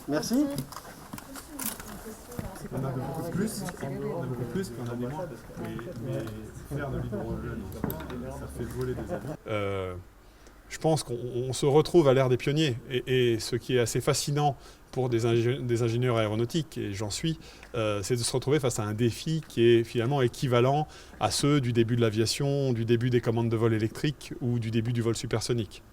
Merci. On a beaucoup plus, qu'on a des moins. Mais faire de l'hydrogène en soi, ça fait voler des avions. Je pense qu'on se retrouve à l'ère des pionniers. Et ce qui est assez fascinant pour des ingénieurs aéronautiques, et j'en suis, c'est de se retrouver face à un défi qui est finalement équivalent à ceux du début de l'aviation, du début des commandes de vol électriques ou du début du vol supersonique.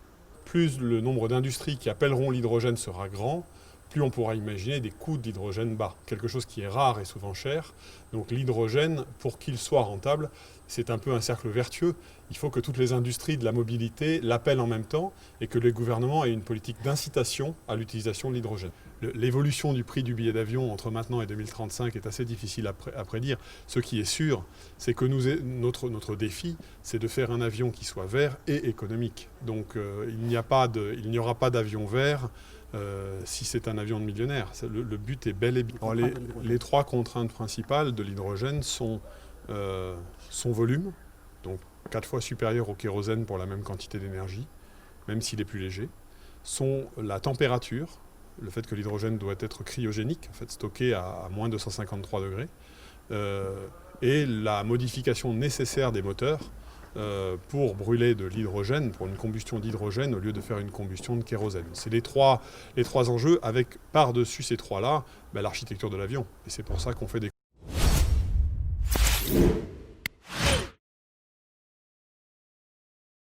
Plus le nombre d'industries qui appelleront l'hydrogène sera grand, plus on pourra imaginer des coûts d'hydrogène bas, quelque chose qui est rare et souvent cher. Donc l'hydrogène, pour qu'il soit rentable, c'est un peu un cercle vertueux. Il faut que toutes les industries de la mobilité l'appellent en même temps et que les gouvernements aient une politique d'incitation à l'utilisation de l'hydrogène. L'évolution du prix du billet d'avion entre maintenant et 2035 est assez difficile à prédire. Ce qui est sûr, c'est que notre défi, c'est de faire un avion qui soit vert et économique. Donc il n'y aura pas d'avion vert si c'est un avion de millionnaire. Le but est bel et bien. Les trois contraintes principales de l'hydrogène sont son volume, donc 4 fois supérieur au kérosène pour la même quantité d'énergie, même s'il est plus léger, sont la température, le fait que l'hydrogène doit être cryogénique, en fait stocké à moins de 153 degrés, et la modification nécessaire des moteurs pour brûler de l'hydrogène, pour une combustion d'hydrogène au lieu de faire une combustion de kérosène. C'est les trois enjeux avec par-dessus ces trois-là l'architecture de l'avion. Et c'est pour ça qu'on fait des